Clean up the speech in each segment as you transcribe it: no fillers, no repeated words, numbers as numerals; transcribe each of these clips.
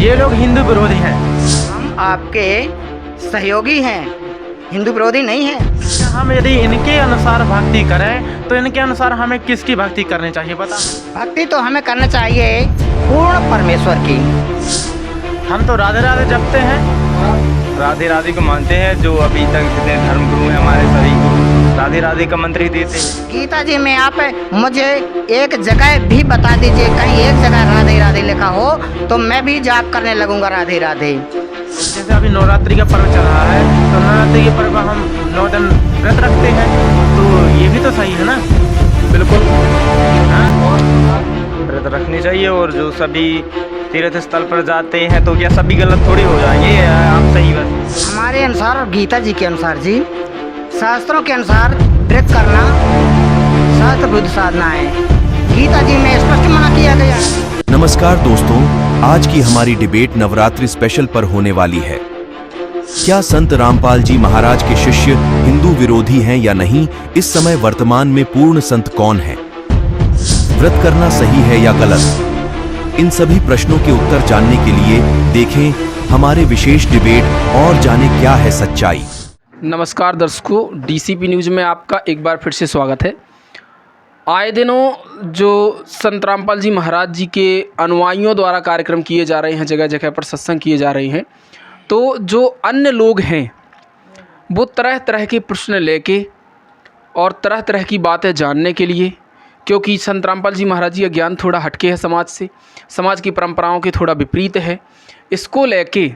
ये लोग हिंदू विरोधी हैं। हम आपके सहयोगी हैं, हिंदू विरोधी नहीं हैं। हम यदि इनके अनुसार भक्ति करें तो इनके अनुसार हमें किसकी भक्ति करनी चाहिए बता। भक्ति तो हमें करना चाहिए पूर्ण परमेश्वर की। हम तो राधे राधे जपते हैं, राधे राधे को मानते हैं। जो अभी तक जितने धर्म गुरु हैं हमारे सभी गुरु राधे राधे का मंत्र ही देते हैं। गीता जी में आप मुझे एक जगह भी बता दीजिए, कहीं एक जगह राधे राधे लिखा हो तो मैं भी जाप करने लगूंगा राधे राधे। जैसे अभी नवरात्रि का पर्व चल रहा है तो नवरात्रि के पर्व हम 9 दिन व्रत रखते हैं, तो ये भी तो सही है ना। बिल्कुल व्रत रखनी चाहिए। और जो सभी तीर्थ स्थल पर जाते हैं तो क्या सभी गलत थोड़ी हो जाएंगे, आप सही बस। हमारे अनुसार और गीता जी के अनुसार जी, शास्त्रों के अनुसार व्रत करना शास्त्र बुद्ध साधना है। गीता जी में स्पष्ट मना किया गया है। नमस्कार दोस्तों, आज की हमारी डिबेट नवरात्रि स्पेशल पर होने वाली है। क्या संत रामपाल जी महाराज के शिष्य हिंदू विरोधी हैं या नहीं? इस समय वर्तमान में पूर्ण संत कौन है? व्रत करना सही है या गलत? इन सभी प्रश्नों के उत्तर जानने के लिए देखें हमारे विशेष डिबेट और जाने क्या है सच्चाई। नमस्कार दर्शकों, डीसीपी न्यूज़ में आपका एक बार फिर से स्वागत है। आए दिनों जो संत रामपाल जी महाराज जी के अनुयायियों द्वारा कार्यक्रम किए जा रहे हैं, जगह जगह पर सत्संग किए जा रहे हैं, तो जो अन्य लोग हैं वो तरह तरह के प्रश्न लेके और तरह तरह की बातें जानने के लिए, क्योंकि संत रामपाल जी महाराज जी का ज्ञान थोड़ा हटके है समाज से, समाज की परंपराओं के थोड़ा विपरीत है, इसको लेके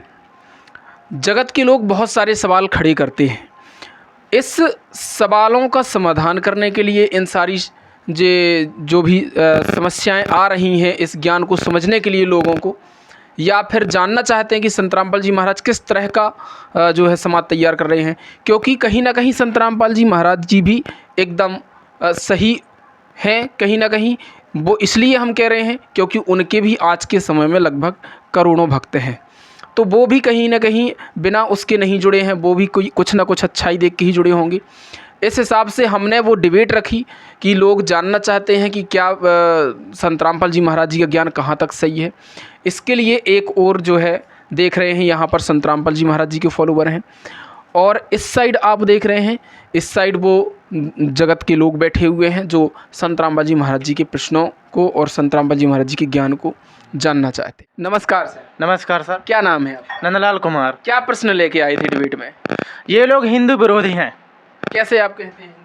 जगत के लोग बहुत सारे सवाल खड़े करते हैं। इस सवालों का समाधान करने के लिए, इन सारी जो भी समस्याएं आ रही हैं, इस ज्ञान को समझने के लिए लोगों को, या फिर जानना चाहते हैं कि संत रामपाल जी महाराज किस तरह का जो है समाज तैयार कर रहे हैं, क्योंकि कहीं ना कहीं संत रामपाल जी महाराज जी भी एकदम सही हैं। कहीं ना कहीं वो इसलिए हम कह रहे हैं क्योंकि उनके भी आज के समय में लगभग करोड़ों भक्त हैं, तो वो भी कहीं ना कहीं बिना उसके नहीं जुड़े हैं, वो भी कोई कुछ ना कुछ अच्छाई देख के ही जुड़े होंगे। इस हिसाब से हमने वो डिबेट रखी कि लोग जानना चाहते हैं कि क्या संत रामपाल जी महाराज जी का ज्ञान कहाँ तक सही है। इसके लिए एक और जो है देख रहे हैं, यहाँ पर संत रामपाल जी महाराज जी के फॉलोवर हैं, और इस साइड आप देख रहे हैं, इस साइड वो जगत के लोग बैठे हुए हैं जो संत रामपाल जी महाराज जी के प्रश्नों को और संत रामपाल जी महाराज जी के ज्ञान को जानना चाहते हैं। नमस्कार सर। नमस्कार सर। क्या नाम है आप? नंदलाल कुमार। क्या प्रश्न लेके आए थे डिबेट में? ये लोग हिंदू विरोधी हैं। कैसे आप कहते हैं?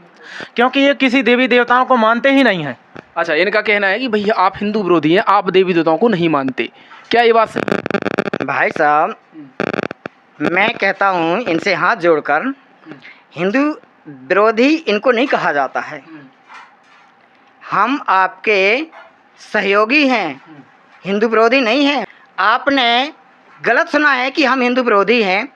क्योंकि ये किसी देवी देवताओं को मानते ही नहीं हैं। अच्छा, इनका कहना है कि भैया आप हिंदू विरोधी हैं, आप देवी देवताओं को नहीं मानते, क्या ये बात सही? भाई साहब, मैं कहता हूँ इनसे हाथ जोड़कर, हिंदू विरोधी इनको नहीं कहा जाता है। हम आपके सहयोगी हैं, हिंदू विरोधी नहीं हैं। आपने गलत सुना है कि हम हिंदू विरोधी हैं,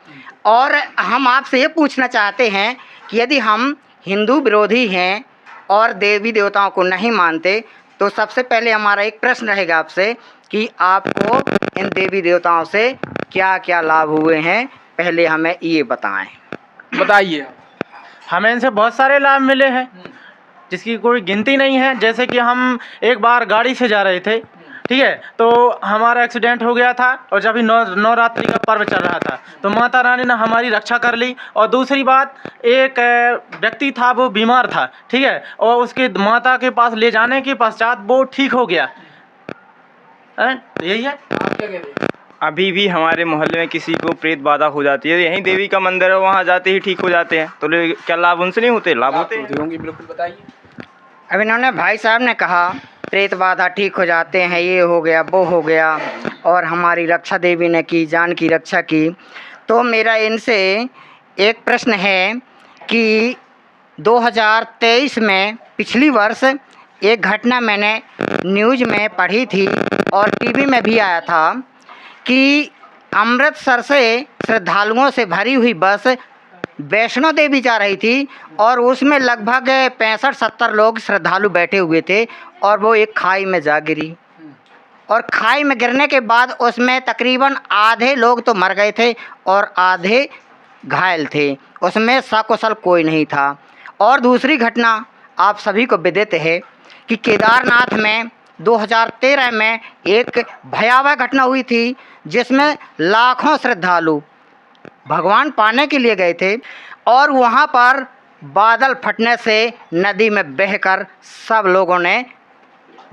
और हम आपसे ये पूछना चाहते हैं कि यदि हम हिंदू विरोधी हैं और देवी देवताओं को नहीं मानते, तो सबसे पहले हमारा एक प्रश्न रहेगा आपसे कि आपको इन देवी देवताओं से क्या क्या लाभ हुए हैं, पहले हमें ये बताएं। बताइए। हमें इनसे बहुत सारे लाभ मिले हैं जिसकी कोई गिनती नहीं है। जैसे कि हम एक बार गाड़ी से जा रहे थे, ठीक है, तो हमारा एक्सीडेंट हो गया था, और जब भी नवरात्रि का पर्व चल रहा था तो माता रानी ने हमारी रक्षा कर ली। और दूसरी बात, एक व्यक्ति था, वो बीमार था, ठीक है, और उसके माता के पास ले जाने के पश्चात वो ठीक हो गया। यही है। आप क्या कहते हैं? अभी भी हमारे मोहल्ले में किसी को प्रेत बाधा हो जाती है, यहीं देवी का मंदिर है, वहाँ जाते ही ठीक हो जाते हैं, तो क्या लाभ उनसे नहीं होते? लाभ होते होंगे, बिल्कुल बताइए। अब इन्होंने भाई साहब ने कहा प्रेत बाधा ठीक हो जाते हैं, ये हो गया वो हो गया, और हमारी रक्षा देवी ने की, जान की रक्षा की। तो मेरा इनसे एक प्रश्न है कि 2023 में, पिछली वर्ष, एक घटना मैंने न्यूज़ में पढ़ी थी और टीवी में भी आया था कि अमृतसर से श्रद्धालुओं से भरी हुई बस वैष्णो देवी जा रही थी, और उसमें लगभग 65-70 लोग श्रद्धालु बैठे हुए थे, और वो एक खाई में जा गिरी। और खाई में गिरने के बाद उसमें तकरीबन आधे लोग तो मर गए थे और आधे घायल थे, उसमें सकुशल कोई नहीं था। और दूसरी घटना आप सभी को विदित है कि केदारनाथ में 2013 में एक भयावह घटना हुई थी, जिसमें लाखों श्रद्धालु भगवान पाने के लिए गए थे, और वहाँ पर बादल फटने से नदी में बहकर सब लोगों ने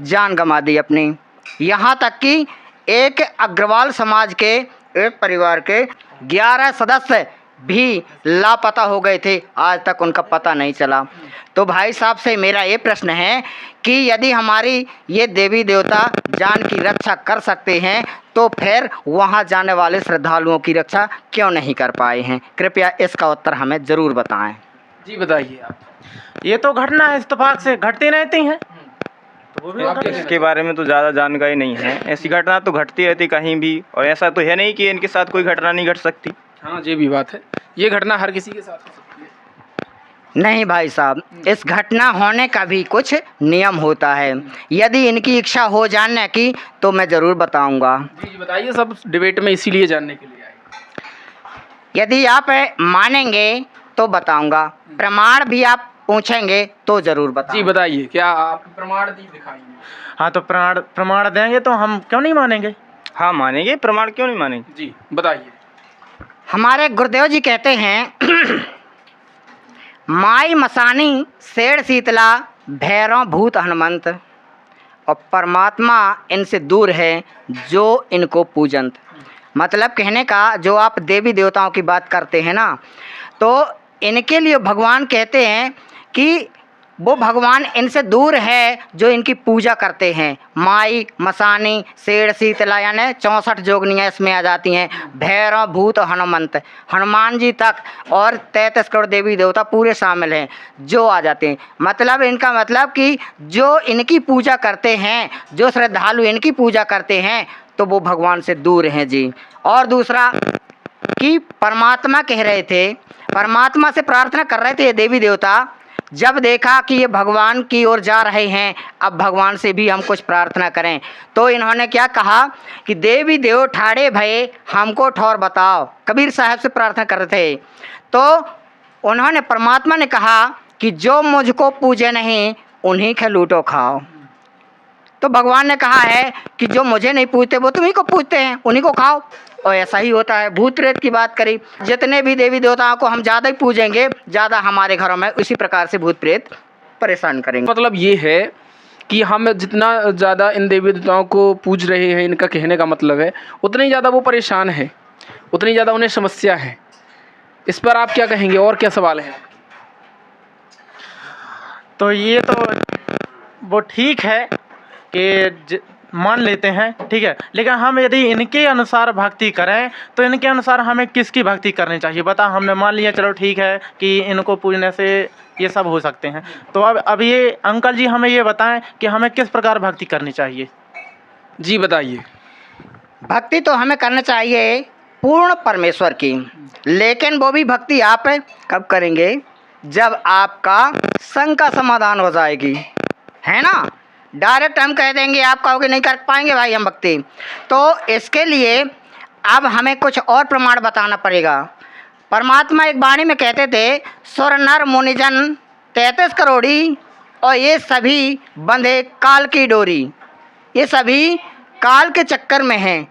जान गंवा दी अपनी। यहाँ तक कि एक अग्रवाल समाज के एक परिवार के 11 सदस्य भी लापता हो गए थे, आज तक उनका पता नहीं चला। तो भाई साहब से मेरा ये प्रश्न है कि यदि हमारी ये देवी देवता जान की रक्षा कर सकते हैं तो फिर वहाँ जाने वाले श्रद्धालुओं की रक्षा क्यों नहीं कर पाए हैं? कृपया इसका उत्तर हमें ज़रूर बताएं। जी बताइए आप। ये तो घटना है, इत्तेफाक से घटती रहती हैं, तो वो भी आप घटती इसके बारे में तो ज़्यादा जानकारी नहीं है। ऐसी घटना तो घटती रहती कहीं भी, और ऐसा तो है नहीं कि इनके साथ कोई घटना नहीं घट सकती। हाँ ये भी बात है, ये घटना हर किसी के साथ हो सकती है। नहीं भाई साहब, इस घटना होने का भी कुछ नियम होता है। यदि इनकी इच्छा हो जानने की तो मैं ज़रूर बताऊंगा। जी बताइए, सब डिबेट में इसीलिए जानने के लिए आए। यदि आप मानेंगे तो बताऊंगा, प्रमाण भी आप पूछेंगे तो ज़रूर जी बताऊंगा। बताइए, क्या आप प्रमाण दिखाएंगे? हाँ, तो प्रमाण देंगे तो हम क्यों नहीं मानेंगे? हाँ मानेंगे, प्रमाण क्यों नहीं मानेंगे। जी बताइए। हमारे गुरुदेव जी कहते हैं माई मसानी शेर शीतला भैरव भूत हनुमंत, और परमात्मा इनसे दूर है जो इनको पूजंत। मतलब कहने का, जो आप देवी देवताओं की बात करते हैं ना, तो इनके लिए भगवान कहते हैं कि वो भगवान इनसे दूर है जो इनकी पूजा करते हैं। माई मसानी शेर शीतला यानी 64 जोगनियाँ इसमें आ जाती हैं। भैरव भूत हनुमंत, हनुमान जी तक और 33 करोड़ देवी देवता पूरे शामिल हैं जो आ जाते हैं। मतलब इनका मतलब कि जो इनकी पूजा करते हैं, जो श्रद्धालु इनकी पूजा करते हैं, तो वो भगवान से दूर हैं जी। और दूसरा कि परमात्मा कह रहे थे, परमात्मा से प्रार्थना कर रहे थे ये देवी देवता, जब देखा कि ये भगवान की ओर जा रहे हैं, अब भगवान से भी हम कुछ प्रार्थना करें, तो इन्होंने क्या कहा कि देवी देव ठाड़े भये हमको ठौर बताओ। कबीर साहब से प्रार्थना कर रहे थे, तो उन्होंने, परमात्मा ने कहा कि जो मुझको पूजे नहीं उन्हीं के लूटो खाओ। तो भगवान ने कहा है कि जो मुझे नहीं पूजते वो तुम्हीं को पूजते हैं, उन्हीं को खाओ। और ऐसा ही होता है। भूत प्रेत की बात करी, जितने भी देवी देवताओं को हम ज़्यादा ही पूजेंगे, ज़्यादा हमारे घरों में उसी प्रकार से भूत प्रेत परेशान करेंगे। मतलब ये है कि हम जितना ज़्यादा इन देवी देवताओं को पूज रहे हैं, इनका कहने का मतलब है उतने ही ज़्यादा वो परेशान है, उतनी ज़्यादा उन्हें समस्या है। इस पर आप क्या कहेंगे और क्या सवाल है? तो ये तो वो ठीक है कि मान लेते हैं, ठीक है, लेकिन हम यदि इनके अनुसार भक्ति करें तो इनके अनुसार हमें किसकी भक्ति करनी चाहिए? बता, हमने मान लिया चलो ठीक है कि इनको पूजने से ये सब हो सकते हैं, तो अब ये अंकल जी हमें ये बताएं कि हमें किस प्रकार भक्ति करनी चाहिए। जी बताइए। भक्ति तो हमें करना चाहिए पूर्ण परमेश्वर की, लेकिन वो भी भक्ति आप कब करेंगे? जब आपका शंका समाधान हो जाएगी, है ना। डायरेक्ट हम कह देंगे, आप कहोगे नहीं कर पाएंगे भाई हम भक्ति, तो इसके लिए अब हमें कुछ और प्रमाण बताना पड़ेगा। परमात्मा एक वाणी में कहते थे, सुर नर मुनिजन 33 करोड़ी और ये सभी बंधे काल की डोरी। ये सभी काल के चक्कर में हैं,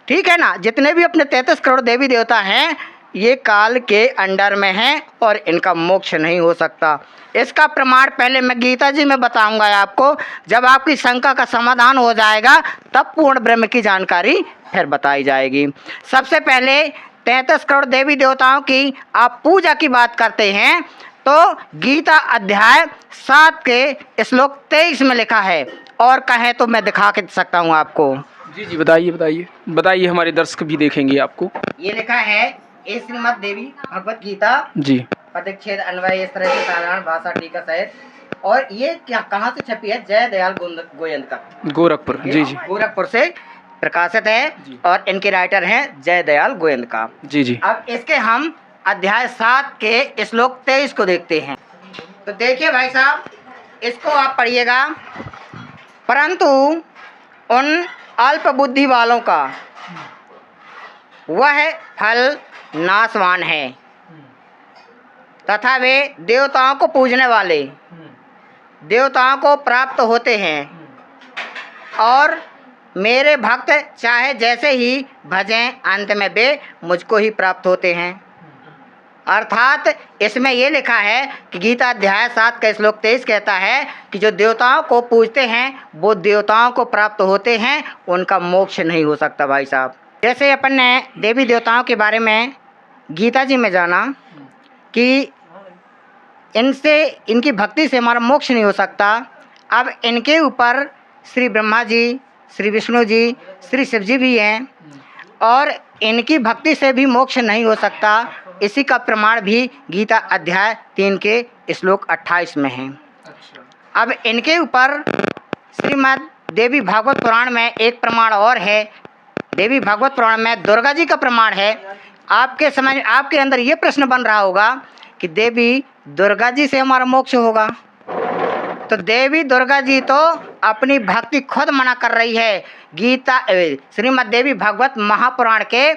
ठीक है ना। जितने भी अपने 33 करोड़ देवी देवता हैं, ये काल के अंडर में हैं और इनका मोक्ष नहीं हो सकता। इसका प्रमाण पहले मैं गीता जी में बताऊंगा आपको। जब आपकी शंका का समाधान हो जाएगा तब पूर्ण ब्रह्म की जानकारी फिर बताई जाएगी। सबसे पहले 33 करोड़ देवी देवताओं की आप पूजा की बात करते हैं, तो गीता अध्याय 7 के श्लोक 23 में लिखा है, और कहें तो मैं दिखा के सकता हूँ आपको। जी जी बताइए बताइए बताइए, हमारे दर्शक भी देखेंगे आपको। ये लिखा है, ये श्रीमद् देवी भगवत गीता जी। पदच्छेद अन्वय इस तरह से साधारण भाषा टीका सहित। और ये क्या कहाँ से छपी है? जय दयाल गोयंद का, गोरखपुर। जी जी गोरखपुर से प्रकाशित है, और इनके राइटर हैं जय दयाल गोयंद का। जी जी। अब इसके हम अध्याय 7 के श्लोक 23 को देखते हैं। तो देखिए भाई साहब, इसको आप पढ़िएगा। परंतु उन अल्प बुद्धि वालों का वह फल नाशवान है, तथा वे देवताओं को पूजने वाले देवताओं को प्राप्त होते हैं, और मेरे भक्त चाहे जैसे ही भजें, अंत में वे मुझको ही प्राप्त होते हैं। अर्थात इसमें ये लिखा है कि गीता अध्याय 7 का श्लोक 23 कहता है कि जो देवताओं को पूजते हैं वो देवताओं को प्राप्त होते हैं, उनका मोक्ष नहीं हो सकता भाई साहब। जैसे अपन ने देवी देवताओं के बारे में गीता जी में जाना कि इनसे, इनकी भक्ति से हमारा मोक्ष नहीं हो सकता। अब इनके ऊपर श्री ब्रह्मा जी, श्री विष्णु जी, श्री शिव जी भी हैं और इनकी भक्ति से भी मोक्ष नहीं हो सकता। इसी का प्रमाण भी गीता अध्याय 3 के श्लोक 28 में है। अब इनके ऊपर श्रीमद् देवी भागवत पुराण में एक प्रमाण और है। देवी भागवत पुराण में दुर्गा जी का प्रमाण है। आपके अंदर ये प्रश्न बन रहा होगा कि देवी दुर्गा जी से हमारा मोक्ष होगा, तो देवी दुर्गा जी तो अपनी भक्ति खुद मना कर रही है। गीता श्रीमद् देवी भागवत महापुराण के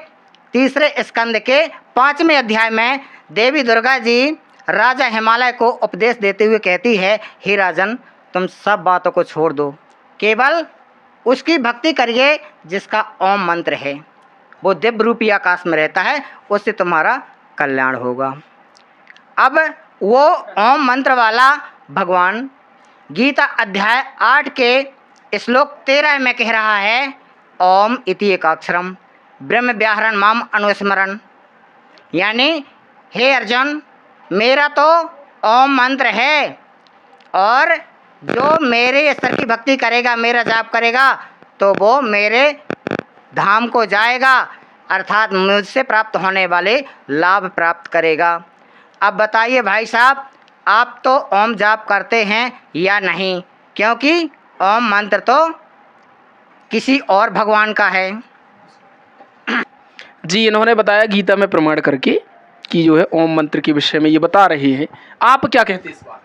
3 स्कंद के 5वें अध्याय में देवी दुर्गा जी राजा हिमालय को उपदेश देते हुए कहती है, हे राजन, तुम सब बातों को छोड़ दो, केवल उसकी भक्ति करिए जिसका ओम मंत्र है, वो दिव्य रूपी आकाश में रहता है, उससे तुम्हारा कल्याण होगा। अब वो ओम मंत्र वाला भगवान गीता अध्याय 8 के श्लोक 13 में कह रहा है, ओम इति एकाक्षरम ब्रह्म व्याहरण माम अनुस्मरण। यानी हे अर्जुन, मेरा तो ओम मंत्र है और जो मेरे स्तर की भक्ति करेगा, मेरा जाप करेगा, तो वो मेरे धाम को जाएगा, अर्थात मुझसे प्राप्त होने वाले लाभ प्राप्त करेगा। अब बताइए भाई साहब, आप तो ओम जाप करते हैं या नहीं? क्योंकि ओम मंत्र तो किसी और भगवान का है। जी, इन्होंने बताया गीता में प्रमाण करके कि जो है ओम मंत्र के विषय में ये बता रहे हैं। आप क्या कहते हैं इस बात?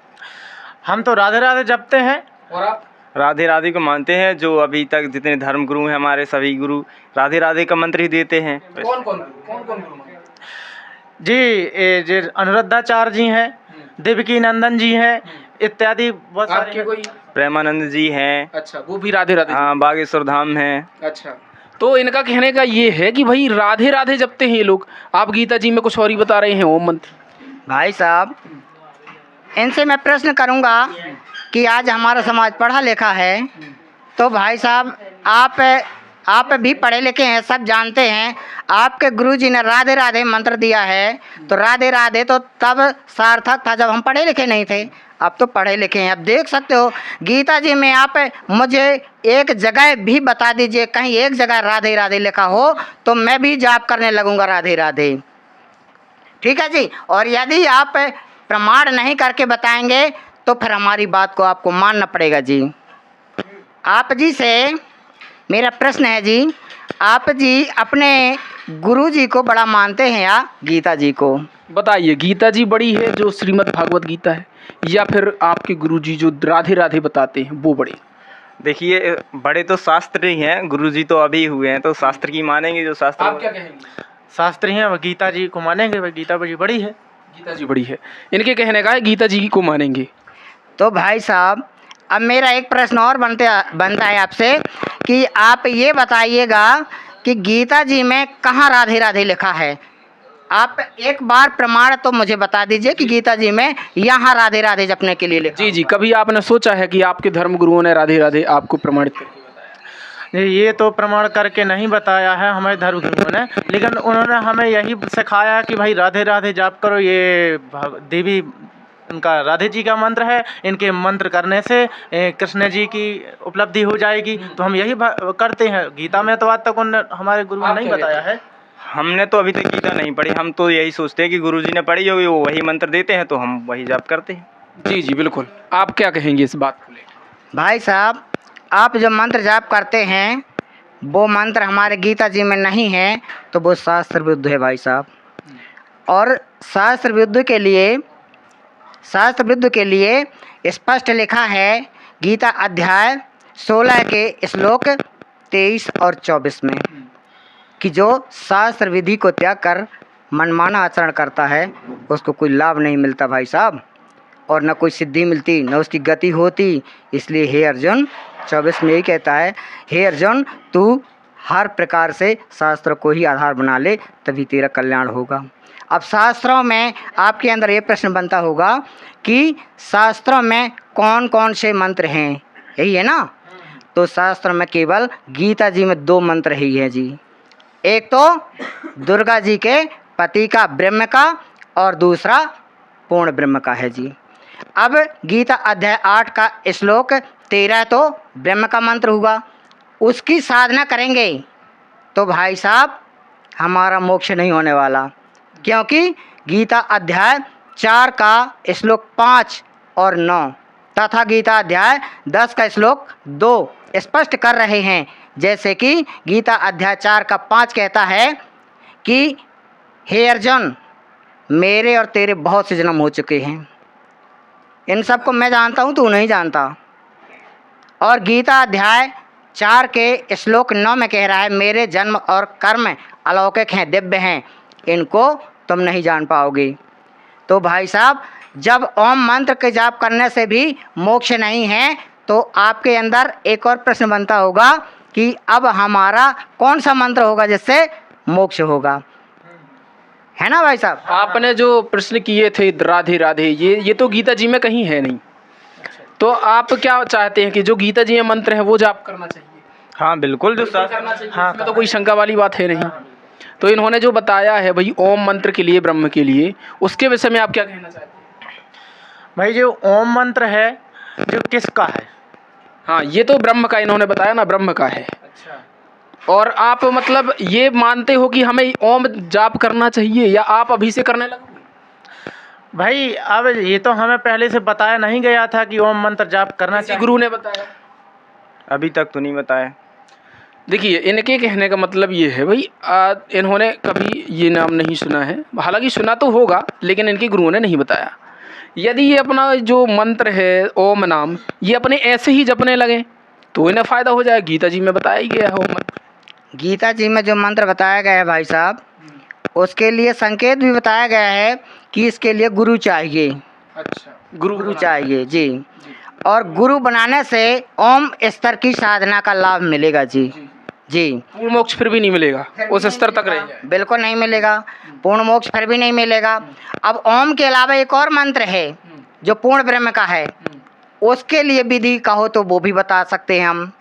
हम तो राधे राधे जपते हैं। और आप? राधे राधे को मानते हैं। जो अभी तक जितने धर्म गुरु हैं हमारे, सभी गुरु राधे राधे का मंत्र ही देते हैं। कौन कौन गुरु? जी, ये जो अनुरुद्धाचार्य जी हैं, देवकी नंदन जी हैं, इत्यादि बहुत सारे आपके कोई? प्रेमानंद जी हैं। अच्छा, वो भी राधे राधे? हाँ, बागेश्वर धाम हैं। अच्छा, तो इनका कहने का ये है कि भाई राधे राधे जपते हैं ये लोग। आप गीता जी में कुछ और ही बता रहे हैं ओम मंत्र। भाई साहब, इनसे मैं प्रश्न करूंगा कि आज हमारा समाज पढ़ा लिखा है, तो भाई साहब आप भी पढ़े लिखे हैं, सब जानते हैं। आपके गुरुजी ने राधे राधे मंत्र दिया है, तो राधे राधे तो तब सार्थक था जब हम पढ़े लिखे नहीं थे। अब तो पढ़े लिखे हैं। अब देख सकते हो गीता जी में, आप मुझे एक जगह भी बता दीजिए, कहीं एक जगह राधे राधे लिखा हो तो मैं भी जाप करने लगूंगा राधे राधे। ठीक है जी। और यदि आप प्रमाण नहीं करके बताएंगे तो फिर हमारी बात को आपको मानना पड़ेगा जी। आप जी से मेरा प्रश्न है जी, आप जी अपने गुरु जी को बड़ा मानते हैं या गीता जी को? बताइए, गीता जी बड़ी है जो श्रीमद् भागवत गीता है, या फिर आपके गुरु जी जो राधे राधे बताते हैं वो बड़े? देखिए, बड़े तो शास्त्र ही हैं, गुरु जी तो अभी हुए हैं, तो शास्त्र की मानेंगे जो शास्त्र। आप क्या कहेंगे? शास्त्री हैं, वह गीता जी को मानेंगे, वह गीता जी बड़ी है। गीता जी बड़ी है, इनके कहने का है गीता जी को मानेंगे। तो भाई साहब, अब मेरा एक प्रश्न और बनता है आपसे कि आप ये बताइएगा कि गीता जी में कहाँ राधे राधे लिखा है? आप एक बार प्रमाण तो मुझे बता दीजिए कि गीता जी में यहाँ राधे राधे जपने के लिए लिखा। जी जी, कभी आपने सोचा है कि आपके धर्म गुरुओं ने राधे राधे आपको प्रमाणित करके बताया? ये तो प्रमाण करके नहीं बताया है हमारे धर्म गुरुओं ने, लेकिन उन्होंने हमें यही सिखाया कि भाई राधे राधे जाप करो, ये देवी उनका राधे जी का मंत्र है, इनके मंत्र करने से कृष्ण जी की उपलब्धि हो जाएगी, तो हम यही करते हैं। गीता में तो आज तक हमारे गुरु ने नहीं बताया है। हमने तो अभी तक गीता नहीं पढ़ी, हम तो यही सोचते हैं कि गुरुजी ने पढ़ी होगी, वो वही मंत्र देते हैं तो हम वही जाप करते हैं। जी जी बिल्कुल। आप क्या कहेंगे इस बात को लेकर? भाई साहब, आप जो मंत्र जाप करते हैं वो मंत्र हमारे गीता जी में नहीं है, तो वो शास्त्र विरुद्ध है भाई साहब। और शास्त्र विरुद्ध के लिए स्पष्ट लिखा है गीता अध्याय 16 के श्लोक 23 और 24 में कि जो शास्त्र विधि को त्याग कर मनमाना आचरण करता है उसको कोई लाभ नहीं मिलता भाई साहब, और न कोई सिद्धि मिलती, न उसकी गति होती। इसलिए हे अर्जुन, 24 में यही कहता है, हे अर्जुन तू हर प्रकार से शास्त्र को ही आधार बना ले, तभी तेरा कल्याण होगा। अब शास्त्रों में आपके अंदर ये प्रश्न बनता होगा कि शास्त्रों में कौन कौन से मंत्र हैं, यही है ना? तो शास्त्र में केवल गीता जी में 2 मंत्र ही है जी। एक तो दुर्गा जी के पति का ब्रह्म का और दूसरा पूर्ण ब्रह्म का है जी। अब गीता अध्याय 8 का श्लोक 13 तो ब्रह्म का मंत्र हुआ, उसकी साधना करेंगे तो भाई साहब हमारा मोक्ष नहीं होने वाला, क्योंकि गीता अध्याय 4 का श्लोक 5 और 9 तथा गीता अध्याय 10 का श्लोक 2 स्पष्ट कर रहे हैं। जैसे कि गीता अध्याय 4 का 5 कहता है कि हे अर्जुन मेरे और तेरे बहुत से जन्म हो चुके हैं, इन सबको मैं जानता हूँ, तू नहीं जानता। और गीता अध्याय 4 के श्लोक 9 में कह रहा है मेरे जन्म और कर्म अलौकिक हैं, दिव्य हैं, इनको तुम नहीं जान पाओगे। तो भाई साहब जब ओम मंत्र के जाप करने से भी मोक्ष नहीं है तो आपके अंदर एक और प्रश्न बनता होगा कि अब हमारा कौन सा मंत्र होगा जिससे मोक्ष होगा, है ना भाई साहब? आपने जो प्रश्न किए थे राधे राधे, ये तो गीता जी में कहीं है नहीं, तो आप क्या चाहते हैं कि जो गीता जी में मंत्र है वो जाप करना चाहिए? हाँ बिल्कुल, जो करना चाहिए, इसमें तो कोई शंका वाली बात है नहीं। तो इन्होंने जो बताया है भाई ओम मंत्र के लिए, ब्रह्म के लिए, उसके विषय में आप क्या कहना चाहते हैं? भाई जो ओम मंत्र है जो किसका है? हाँ ये तो ब्रह्म का इन्होंने बताया ना, ब्रह्म का है। अच्छा, और आप मतलब ये मानते हो कि हमें ओम जाप करना चाहिए या आप अभी से करने लगोगे? भाई अब ये तो हमें पहले से बताया नहीं गया था कि ओम मंत्र जाप करना किसी चाहिए। गुरु ने बताया? अभी तक तो नहीं बताया। देखिए इनके कहने का मतलब ये है भाई इन्होंने कभी ये नाम नहीं सुना है, हालांकि सुना तो होगा लेकिन इनके गुरुओं ने नहीं बताया। यदि ये अपना जो मंत्र है ओम नाम ये अपने ऐसे ही जपने लगे तो इन्हें फ़ायदा हो जाए। गीता जी में बताया ही गया है ओम मंत्र। गीता जी में जो मंत्र बताया गया है भाई साहब, उसके लिए संकेत भी बताया गया है कि इसके लिए गुरु चाहिए। अच्छा, गुरु चाहिए जी। और गुरु बनाने से ओम स्तर की साधना का लाभ मिलेगा जी। जी पूर्ण मोक्ष फिर भी नहीं मिलेगा, उस स्तर तक रह जाए। बिल्कुल नहीं मिलेगा, पूर्ण मोक्ष फिर भी नहीं मिलेगा। अब ओम के अलावा एक और मंत्र है जो पूर्ण ब्रह्म का है, उसके लिए विधि कहो तो वो भी बता सकते हैं हम।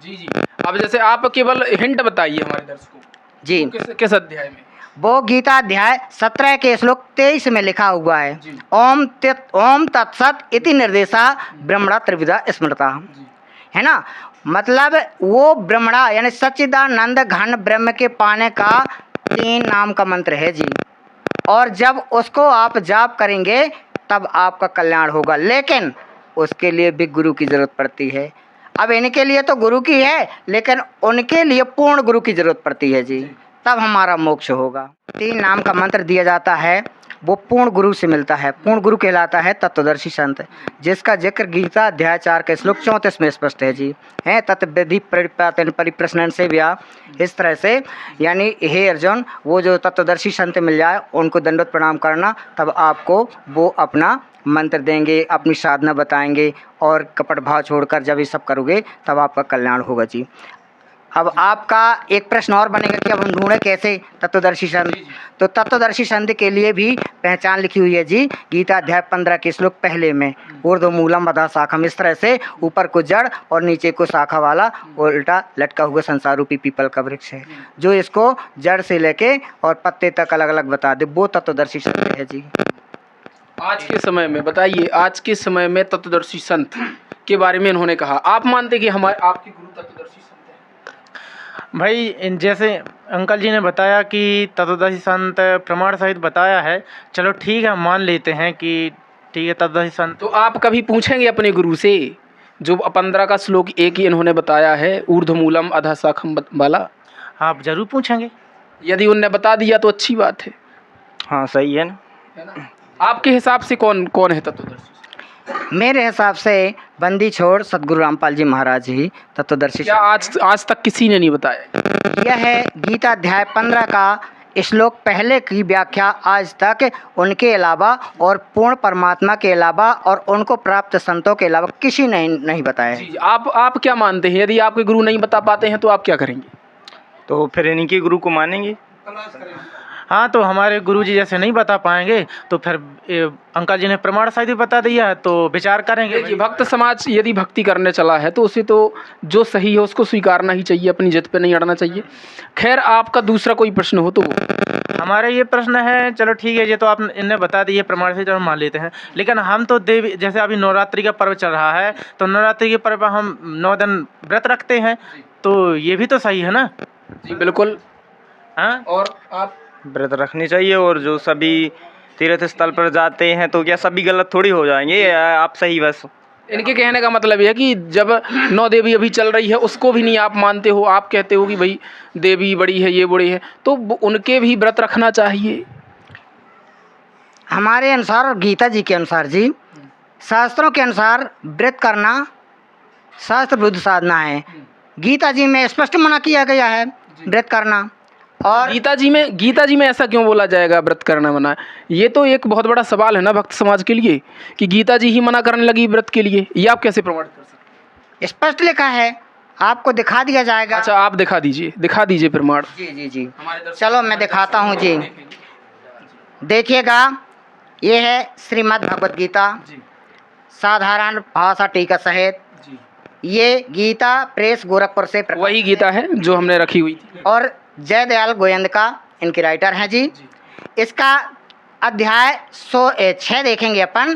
जी जी, अब जैसे आप केवल हिंट बताइए हमारे दर्शकों को, जी किस अध्याय में? वो गीता अध्याय 17 के श्लोक 23 में लिखा हुआ है, ओम तत्सत इति निर्देशा ब्रह्मणा त्रिविधा स्मृता, है ना? मतलब वो ब्रह्मणा यानी सच्चिदानंद घन ब्रह्म के पाने का 3 नाम का मंत्र है जी। और जब उसको आप जाप करेंगे तब आपका कल्याण होगा, लेकिन उसके लिए भी गुरु की ज़रूरत पड़ती है। अब इनके लिए तो गुरु की है लेकिन उनके लिए पूर्ण गुरु की ज़रूरत पड़ती है जी, तब हमारा मोक्ष होगा। 3 नाम का मंत्र दिया जाता है, वो पूर्ण गुरु से मिलता है। पूर्ण गुरु कहलाता है तत्वदर्शी संत, जिसका जिक्र गीता अध्याय 4 के श्लोक 34 में स्पष्ट है जी। है तत्विधि परिपातन परिप्रश्नन से व्या, इस तरह से यानी हे अर्जुन वो जो तत्वदर्शी संत मिल जाए उनको दंडवत प्रणाम करना, तब आपको वो अपना मंत्र देंगे, अपनी साधना बताएंगे और कपट भाव छोड़कर जब ये सब करोगे तब आपका कल्याण होगा जी। अब आपका एक प्रश्न और बनेगा कि अब हम ढूंढे कैसे तत्वदर्शी संत। तो तत्वदर्शी संत के लिए भी पहचान लिखी हुई है जी गीता अध्याय 15 के श्लोक पहले में, ऊर्ध्वमूलम अधः शाखम, इस तरह से ऊपर को जड़ और नीचे को शाखा वाला उल्टा लटका हुआ संसार रूपी पीपल का वृक्ष है, जो इसको जड़ से लेके और पत्ते तक अलग अलग बता दे, वो तत्वदर्शी संत है जी। आज के समय में बताइए, आज के समय में तत्वदर्शी संत के बारे में इन्होंने कहा, आप मानते कि हमारे आपके गुरु तत्वदर्शी संत हैं? भाई जैसे अंकल जी ने बताया कि तत्वदर्शी संत प्रमाण सहित बताया है, चलो ठीक है हम मान लेते हैं कि ठीक है तत्वदर्शी संत। तो आप कभी पूछेंगे अपने गुरु से जो 15 का श्लोक एक ही इन्होंने बताया है ऊर्ध्वमूलम अधः शाखम वाला? आप जरूर पूछेंगे। यदि उनने बता दिया तो अच्छी बात है, हाँ सही है ना। है ना? आपके हिसाब से कौन कौन है तत्वदर्शी? मेरे हिसाब से बंदी छोड़ सदगुरु रामपाल जी महाराज ही तत्वदर्शी। क्या आज तक किसी ने नहीं बताया? यह है गीता अध्याय 15 का श्लोक पहले की व्याख्या आज तक उनके अलावा और पूर्ण परमात्मा के अलावा और उनको प्राप्त संतों के अलावा किसी ने नहीं बताया। जी, आप क्या मानते हैं, यदि आपके गुरु नहीं बता पाते हैं तो आप क्या करेंगे? तो फिर इन्हीं के गुरु को मानेंगे। हाँ, तो हमारे गुरुजी जैसे नहीं बता पाएंगे तो फिर अंकल जी ने प्रमाण सहित ही बता दिया है, तो विचार करेंगे। जी, भक्त समाज यदि भक्ति करने चला है तो उसे तो जो सही है उसको स्वीकारना ही चाहिए, अपनी जिद पे नहीं अड़ना चाहिए। खैर, आपका दूसरा कोई प्रश्न हो तो वो। हमारा ये प्रश्न है, चलो ठीक है, ये तो आप इनने बता दिए प्रमाण से, तो हम मान लेते हैं, लेकिन हम तो देवी, जैसे अभी नवरात्रि का पर्व चल रहा है, तो नवरात्रि के पर्व हम 9 दिन व्रत रखते हैं, तो ये भी तो सही है ना? जी बिल्कुल। हाँ, और आप? व्रत रखनी चाहिए, और जो सभी तीर्थ स्थल पर जाते हैं तो क्या सभी गलत थोड़ी हो जाएंगे? आप सही बस। इनके कहने का मतलब यह है कि जब 9 देवी अभी चल रही है उसको भी नहीं आप मानते हो, आप कहते हो कि भाई देवी बड़ी है, ये बड़ी है, तो उनके भी व्रत रखना चाहिए। हमारे अनुसार और गीता जी के अनुसार जी, शास्त्रों के अनुसार व्रत करना शास्त्र विरुद्ध साधना है। गीता जी में स्पष्ट मना किया गया है व्रत करना। और गीता जी में ऐसा क्यों बोला जाएगा व्रत करना मना है? ये तो एक बहुत बड़ा सवाल है ना भक्त समाज के लिए कि गीता जी ही मना करने लगी व्रत के लिए, ये आप कैसे प्रमाणित कर सकते? स्पष्ट लिखा है, आपको दिखा दिया जाएगा। अच्छा, आप दिखा दीजिए प्रमाण। जी जी जी, चलो मैं दिखाता हूँ जी। देखिएगा, ये है श्रीमद् भगवद गीता, साधारण भाषा टीका सहित। ये गीता प्रेस गोरखपुर से वही गीता है जो हमने रखी हुई थी, और जयदयाल गोयंद का इनके राइटर हैं जी। इसका अध्याय 106 देखेंगे अपन।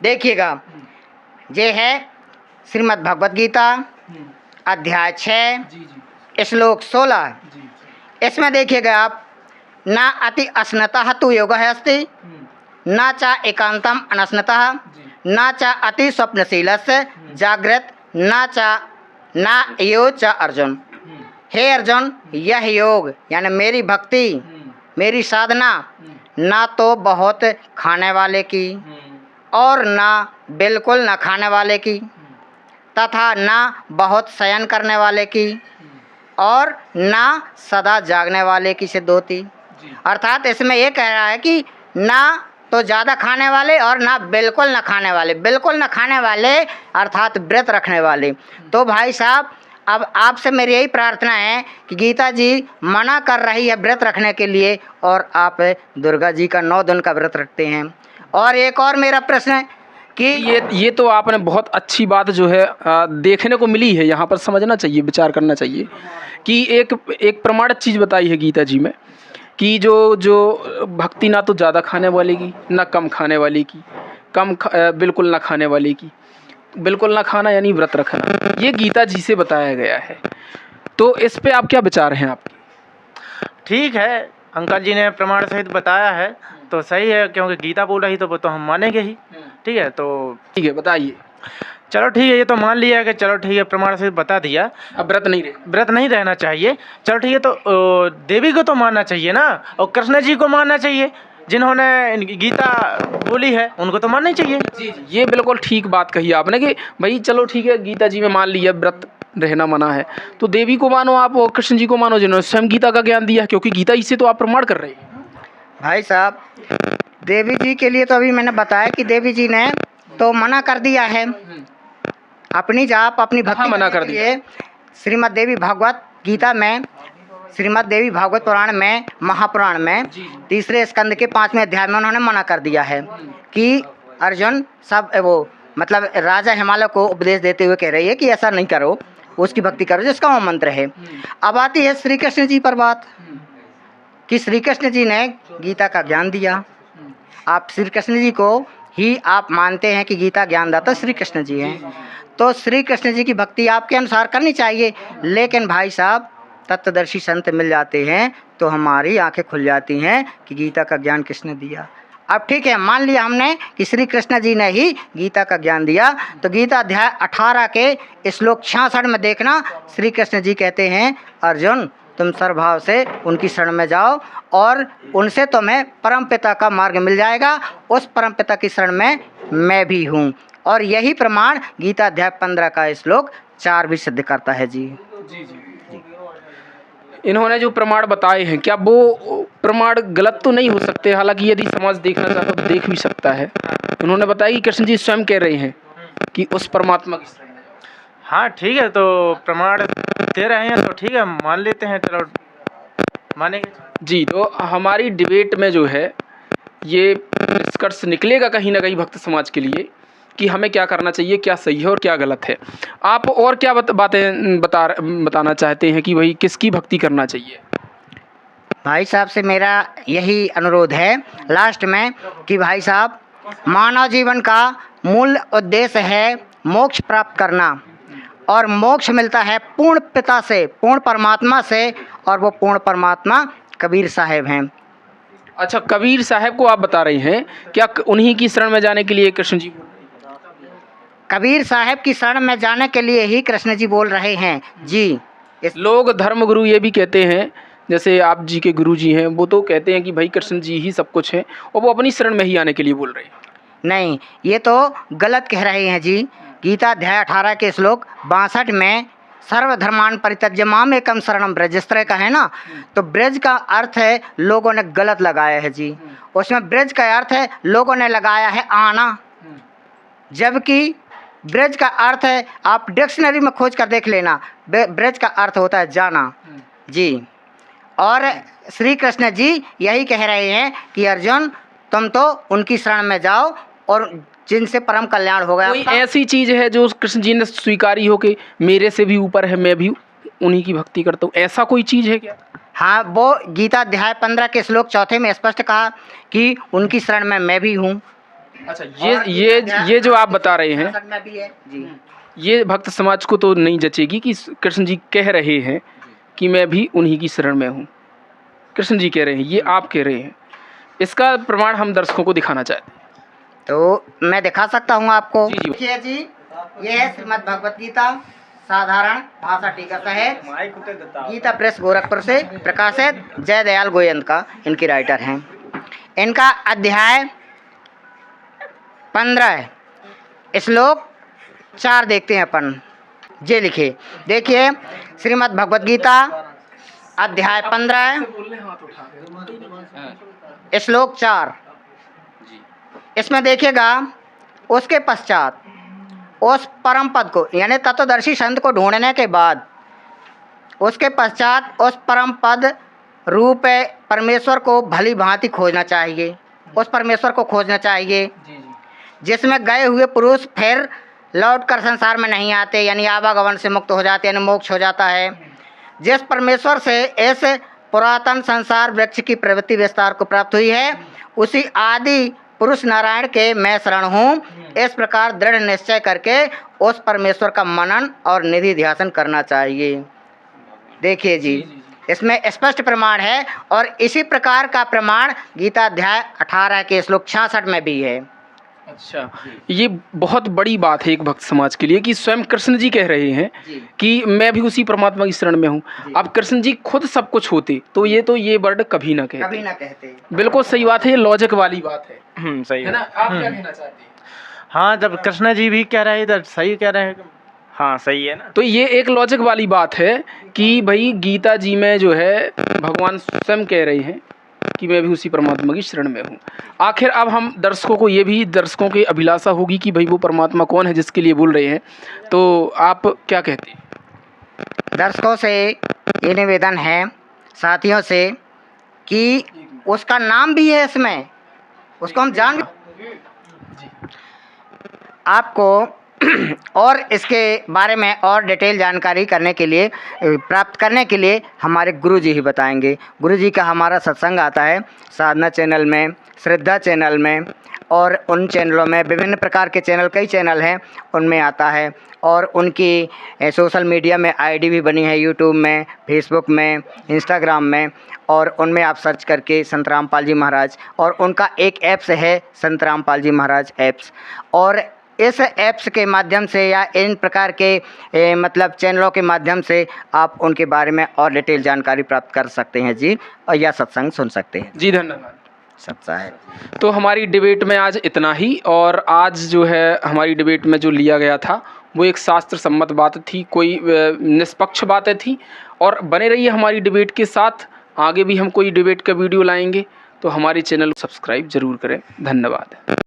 देखिएगा, ये है श्रीमद् भगवद गीता अध्याय 6 श्लोक 16। इसमें देखिएगा आप, ना अति अस्नतः तु योगः अस्ति, ना चा एकांतम अनस्नतः, ना चा अति स्वप्नशीलस्य जागृत, ना यो च अर्जुन। हे अर्जुन, यह योग यानी मेरी भक्ति, मेरी साधना ना तो बहुत खाने वाले की और ना बिल्कुल न खाने वाले की, तथा ना बहुत शयन करने वाले की और ना सदा जागने वाले की सिद्ध होती। अर्थात इसमें ये कह रहा है कि ना तो ज़्यादा खाने वाले और ना बिल्कुल न खाने वाले। बिल्कुल न खाने वाले अर्थात व्रत रखने वाले। तो भाई साहब, अब आपसे मेरी यही प्रार्थना है कि गीता जी मना कर रही है व्रत रखने के लिए, और आप दुर्गा जी का 9 दिन का व्रत रखते हैं। और एक और मेरा प्रश्न है कि ये तो आपने बहुत अच्छी बात जो है देखने को मिली है, यहाँ पर समझना चाहिए, विचार करना चाहिए कि एक प्रमाणित चीज़ बताई है गीता जी में कि जो भक्ति ना तो ज़्यादा खाने वाले की, ना कम खाने वाले की, बिल्कुल ना खाने वाले की। बिल्कुल ना खाना यानी व्रत रखना, ये गीता जी से बताया गया है। तो इस पे आप क्या विचार हैं आपके? ठीक है, अंकल जी ने प्रमाण सहित बताया है तो सही है, क्योंकि गीता बोल रही तो वो तो हम मानेंगे ही। ठीक है, तो ठीक है, बताइए। चलो ठीक है, ये तो मान लिया कि चलो ठीक है, प्रमाण से बता दिया, अब व्रत नहीं रहना चाहिए। चलो ठीक है, तो देवी को तो मानना चाहिए ना, और कृष्ण जी को मानना चाहिए, जिन्होंने गीता बोली है उनको तो मानना ही चाहिए। जी, ये बिल्कुल ठीक बात कही आपने कि भाई चलो ठीक है, गीता जी में मान लिया व्रत रहना मना है, तो देवी को मानो आप और कृष्ण जी को मानो जिन्होंने स्वयं गीता का ज्ञान दिया है, क्योंकि गीता इसे तो आप प्रमाण कर रहे हैं। भाई साहब, देवी जी के लिए तो अभी मैंने बताया कि देवी जी ने तो मना कर दिया है, अपनी जाप अपनी भक्ति मना कर दिया। श्रीमद् देवी भागवत गीता में, श्रीमद् देवी भागवत पुराण में, महापुराण में 3 स्कंद के 5वें अध्याय में उन्होंने मना कर दिया है कि अर्जुन सब वो मतलब राजा हिमालय को उपदेश देते हुए कह रही है कि ऐसा नहीं करो, उसकी भक्ति करो जिसका वो मंत्र है। अब आती है श्री कृष्ण जी पर बात कि श्री कृष्ण जी ने गीता का ज्ञान दिया। आप श्री कृष्ण जी को ही आप मानते हैं कि गीता ज्ञानदाता श्री कृष्ण जी हैं, तो श्री कृष्ण जी की भक्ति आपके अनुसार करनी चाहिए। लेकिन भाई साहब, तत्वदर्शी संत मिल जाते हैं तो हमारी आंखें खुल जाती हैं कि गीता का ज्ञान किसने दिया। अब ठीक है, मान लिया हमने कि श्री कृष्ण जी ने ही गीता का ज्ञान दिया, तो गीता अध्याय 18 के श्लोक 66 में देखना, श्री कृष्ण जी कहते हैं अर्जुन तुम सर्वभाव से उनकी शरण में जाओ और उनसे तुम्हें परमपिता का मार्ग मिल जाएगा। उस परमपिता की शरण में मैं भी हूँ, और यही प्रमाण गीता अध्याय 15 का श्लोक 4 भी सिद्ध करता है जी। इन्होंने जो प्रमाण बताए हैं क्या वो प्रमाण गलत तो नहीं हो सकते? हालांकि यदि समाज देखना चाहता तो देख भी सकता है। उन्होंने बताया कि कृष्ण जी स्वयं कह रहे हैं कि उस परमात्मा की शरण में जाओ। हाँ ठीक है, तो प्रमाण दे रहे हैं तो ठीक है, मान लेते हैं, चलो मानेंगे। जी, तो हमारी डिबेट में जो है ये निष्कर्ष निकलेगा कहीं ना कहीं भक्त समाज के लिए कि हमें क्या करना चाहिए, क्या सही है और क्या गलत है। आप और क्या बातें बताना चाहते हैं कि भाई किसकी भक्ति करना चाहिए? भाई साहब से मेरा यही अनुरोध है लास्ट में कि भाई साहब, मानव जीवन का मूल उद्देश्य है मोक्ष प्राप्त करना, और मोक्ष मिलता है पूर्ण पिता से, पूर्ण परमात्मा से, और वो पूर्ण परमात्मा कबीर साहब हैं। अच्छा, कबीर साहब को आप बता रहे हैं, क्या उन्हीं की शरण में जाने के लिए कृष्ण जी? कबीर साहब की शरण में जाने के लिए ही कृष्ण जी बोल रहे हैं जी। लोग धर्मगुरु ये भी कहते हैं, जैसे आप जी के गुरु जी हैं, वो तो कहते हैं कि भाई कृष्ण जी ही सब कुछ है और वो अपनी शरण में ही आने के लिए बोल रहे हैं। नहीं, ये तो गलत कह रहे हैं जी। गीता अध्याय 18 के श्लोक 62 में सर्वधर्मान परित्यज्य माम एकम शरणम ब्रज, इस तरह का है ना। तो ब्रज का अर्थ है लोगों ने गलत लगाया है जी। उसमें ब्रज का अर्थ है लोगों ने लगाया है आना, जबकि ब्रज का अर्थ है, आप डिक्शनरी में खोज कर देख लेना, ब्रज का अर्थ होता है जाना जी। और श्री कृष्ण जी यही कह रहे हैं कि अर्जुन, तुम तो उनकी शरण में जाओ और जिनसे परम कल्याण होगा। कोई ऐसी चीज़ है जो कृष्ण जी ने स्वीकारी हो कि मेरे से भी ऊपर है, मैं भी उन्हीं की भक्ति करता हूँ, ऐसा कोई चीज़ है क्या? हाँ, वो गीता अध्याय 15 के श्लोक 4 में स्पष्ट कहा कि उनकी शरण में मैं भी हूँ। अच्छा, ये जो आप बता रहे हैं में भी है जी। ये भक्त समाज को तो नहीं जचेगी कि कृष्ण जी कह रहे हैं कि मैं भी उन्हीं की शरण में हूँ। कृष्ण जी कह रहे हैं, ये आप कह रहे हैं। इसका प्रमाण हम दर्शकों को दिखाना चाहते हैं। तो मैं दिखा सकता हूँ आपको। जी, जी। देखिए जी, ये है श्रीमद् भगवत गीता साधारण भाषा टीका सहित, गीता प्रेस गोरखपुर से प्रकाशित, जय दयाल गोयंद का इनकी राइटर हैं। इनका अध्याय 15 श्लोक 4 देखते हैं अपन। जे लिखे, देखिए श्रीमद् भगवत गीता अध्याय 15 श्लोक 4। इसमें देखिएगा, उसके पश्चात उस परम पद को, यानी तत्वदर्शी संत को ढूंढने के बाद, उसके पश्चात उस परम पद रूप परमेश्वर को भली भांति खोजना चाहिए। उस परमेश्वर को खोजना चाहिए जिसमें गए हुए पुरुष फिर लौट कर संसार में नहीं आते, यानी आवागमन से मुक्त हो जाते, यानी मोक्ष हो जाता है। जिस परमेश्वर से इस पुरातन संसार वृक्ष की प्रवृत्ति विस्तार को प्राप्त हुई है, उसी आदि पुरुष नारायण के मैं शरण हूँ। इस प्रकार दृढ़ निश्चय करके उस परमेश्वर का मनन और निधि ध्यान करना चाहिए। देखिए जी, इसमें स्पष्ट प्रमाण है, और इसी प्रकार का प्रमाण गीता अध्याय 18 के श्लोक 66 में भी है। अच्छा, ये बहुत बड़ी बात है एक भक्त समाज के लिए कि स्वयं कृष्ण जी कह रहे हैं कि मैं भी उसी परमात्मा की शरण में हूँ। अब कृष्ण जी खुद सब कुछ होते तो ये वर्ड कभी ना कहते। बिल्कुल सही बात है, ये लॉजिक वाली बात है। सही है ना? आप क्या कहना चाहते हैं? हाँ, जब कृष्ण जी भी कह रहे हैं तो सही कह रहे हैं। हाँ, सही है ना। तो ये एक लॉजिक वाली बात है कि भाई गीता जी में जो है भगवान स्वयं कह रहे हैं कि मैं भी उसी परमात्मा की शरण में हूँ। आखिर अब हम दर्शकों को, ये भी दर्शकों की अभिलाषा होगी कि भाई वो परमात्मा कौन है जिसके लिए बोल रहे हैं, तो आप क्या कहते हैं? दर्शकों से ये निवेदन है, साथियों से, कि उसका नाम भी है इसमें, उसको हम जान आपको और इसके बारे में और डिटेल जानकारी करने के लिए, प्राप्त करने के लिए हमारे गुरुजी ही बताएंगे। गुरुजी का हमारा सत्संग आता है साधना चैनल में, श्रद्धा चैनल में, और उन चैनलों में विभिन्न प्रकार के चैनल, कई चैनल हैं, उनमें आता है। और उनकी सोशल मीडिया में आईडी भी बनी है, यूट्यूब में, फेसबुक में, इंस्टाग्राम में, और उनमें आप सर्च करके संत रामपाल जी महाराज, और उनका एक ऐप्स है संत रामपाल जी महाराज ऐप्स। और इस ऐप्स के माध्यम से या इन प्रकार के मतलब चैनलों के माध्यम से आप उनके बारे में और डिटेल जानकारी प्राप्त कर सकते हैं जी, और या सत्संग सुन सकते हैं जी। धन्यवाद। सच्चा है। तो हमारी डिबेट में आज इतना ही, और आज जो है हमारी डिबेट में जो लिया गया था वो एक शास्त्र सम्मत बात थी, कोई निष्पक्ष बातें थी। और बने रहिए हमारी डिबेट के साथ, आगे भी हम कोई डिबेट का वीडियो लाएंगे, तो हमारे चैनल को सब्सक्राइब ज़रूर करें। धन्यवाद।